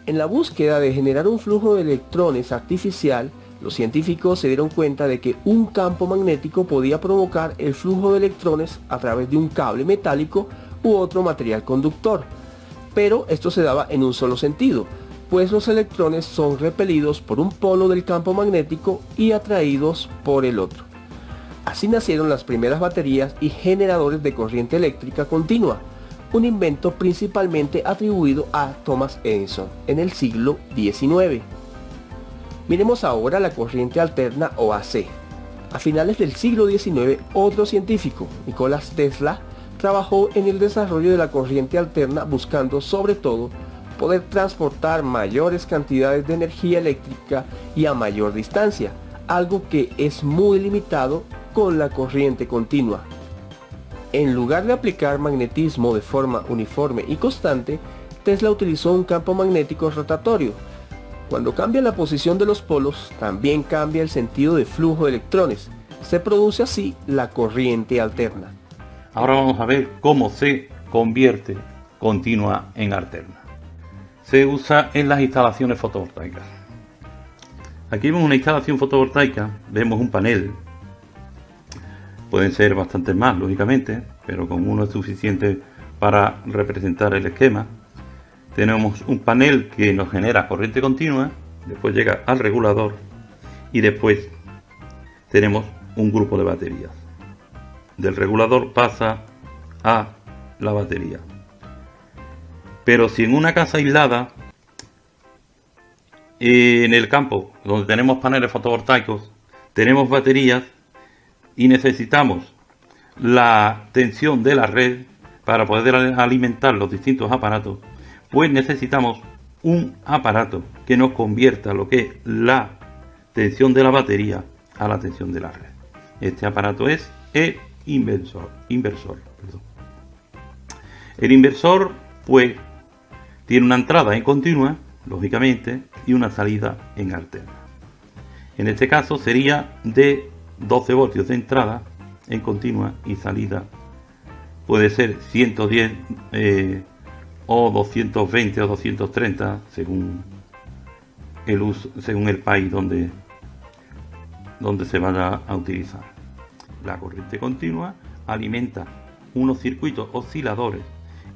En la búsqueda de generar un flujo de electrones artificial, los científicos se dieron cuenta de que un campo magnético podía provocar el flujo de electrones a través de un cable metálico u otro material conductor. Pero esto se daba en un solo sentido, pues los electrones son repelidos por un polo del campo magnético y atraídos por el otro. Así nacieron las primeras baterías y generadores de corriente eléctrica continua, un invento principalmente atribuido a Thomas Edison en el siglo XIX. Miremos ahora la corriente alterna o AC. A finales del siglo XIX, otro científico, Nikola Tesla, trabajó en el desarrollo de la corriente alterna buscando sobre todo poder transportar mayores cantidades de energía eléctrica y a mayor distancia, algo que es muy limitado con la corriente continua. En lugar de aplicar magnetismo de forma uniforme y constante, Tesla utilizó un campo magnético rotatorio. Cuando cambia la posición de los polos, también cambia el sentido de flujo de electrones. Se produce así la corriente alterna. Ahora vamos a ver cómo se convierte continua en alterna. Se usa en las instalaciones fotovoltaicas. Aquí vemos una instalación fotovoltaica, vemos un panel. Pueden ser bastantes más, lógicamente, pero con uno es suficiente para representar el esquema. Tenemos un panel que nos genera corriente continua, después llega al regulador y después tenemos un grupo de baterías. Del regulador pasa a la batería. Pero si en una casa aislada, en el campo donde tenemos paneles fotovoltaicos, tenemos baterías y necesitamos la tensión de la red para poder alimentar los distintos aparatos, pues necesitamos un aparato que nos convierta lo que es la tensión de la batería a la tensión de la red. Este aparato es el inversor. El inversor, pues, tiene una entrada en continua, lógicamente, y una salida en alterna. En este caso sería de 12 voltios de entrada en continua y salida puede ser 110 o 220 o 230 según el uso, según el país donde se vaya a utilizar. La corriente continua alimenta unos circuitos osciladores.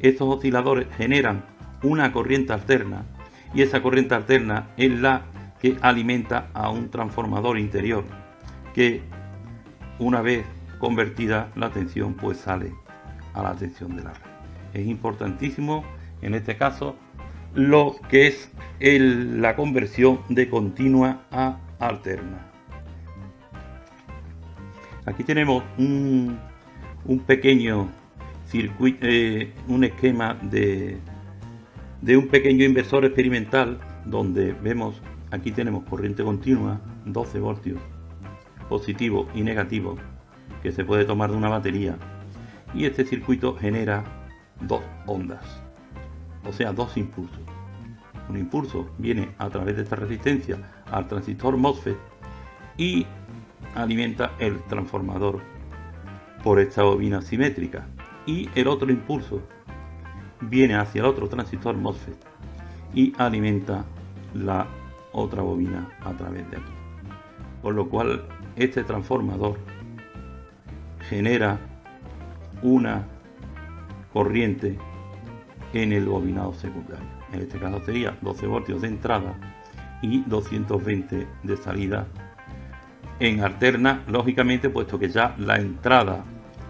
Estos osciladores generan una corriente alterna y esa corriente alterna es la que alimenta a un transformador interior que una vez convertida la tensión pues sale a la tensión de la red. Es importantísimo en este caso lo que es la conversión de continua a alterna. Aquí tenemos un pequeño circuito, un esquema de un pequeño inversor experimental donde vemos, aquí tenemos corriente continua, 12 voltios, positivo y negativo, que se puede tomar de una batería, y este circuito genera dos ondas, o sea, dos impulsos. Un impulso viene a través de esta resistencia al transistor MOSFET y alimenta el transformador por esta bobina simétrica, y el otro impulso viene hacia el otro transistor MOSFET y alimenta la otra bobina a través de aquí, por lo cual este transformador genera una corriente en el bobinado secundario. En este caso sería 12 voltios de entrada y 220 de salida en alterna, lógicamente, puesto que ya la entrada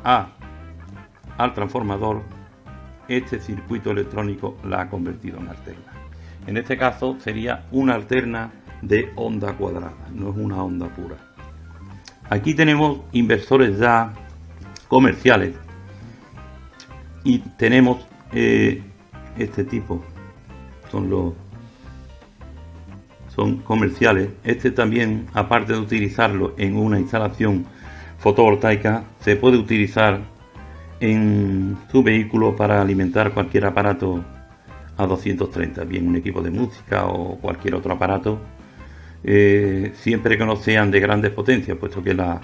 al transformador, este circuito electrónico la ha convertido en alterna. En este caso sería una alterna de onda cuadrada, no es una onda pura. Aquí tenemos inversores ya comerciales y tenemos este tipo, son comerciales. Este también, aparte de utilizarlo en una instalación fotovoltaica, se puede utilizar en su vehículo para alimentar cualquier aparato a 230, bien un equipo de música o cualquier otro aparato, siempre que no sean de grandes potencias, puesto que la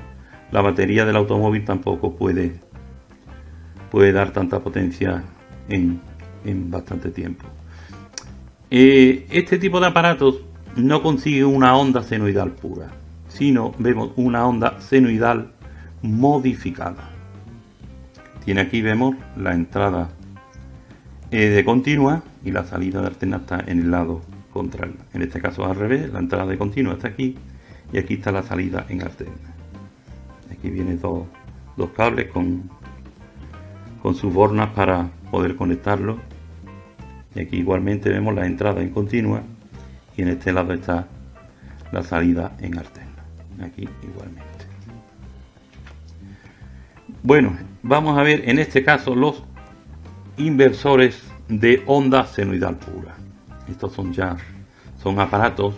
batería del automóvil tampoco puede dar tanta potencia en bastante tiempo. Este tipo de aparatos no consigue una onda senoidal pura, sino vemos una onda senoidal modificada. Tiene aquí, vemos la entrada de continua y la salida de alterna está en el lado contrario. En este caso al revés, la entrada de continua está aquí y aquí está la salida en alterna. Aquí vienen dos cables con sus bornas para poder conectarlos. Y aquí igualmente vemos la entrada en continua y en este lado está la salida en alterna. Aquí igualmente. Bueno, vamos a ver en este caso los inversores de onda senoidal pura. Estos son aparatos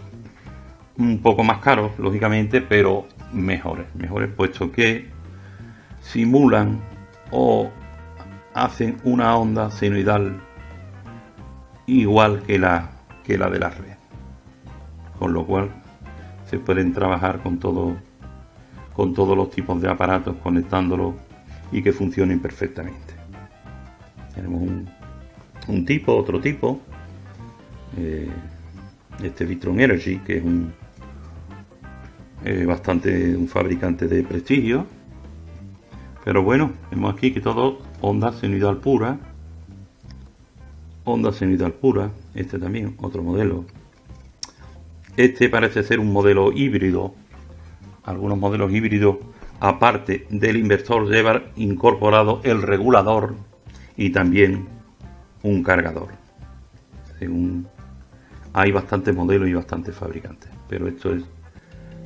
un poco más caros, lógicamente, pero mejores puesto que simulan o hacen una onda senoidal igual que la de la red, con lo cual se pueden trabajar con todos los tipos de aparatos, conectándolos y que funcionen perfectamente. Tenemos un tipo, otro tipo, este Victron Energy, que es un fabricante de prestigio, pero bueno, vemos aquí que todo onda senoidal pura. Este también, otro modelo. Este parece ser un modelo híbrido. Algunos modelos híbridos, aparte del inversor, llevan incorporado el regulador y también un cargador. Hay bastantes modelos y bastantes fabricantes, pero esto es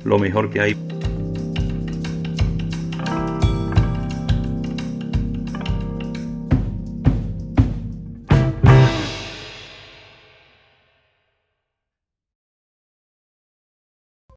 lo mejor que hay.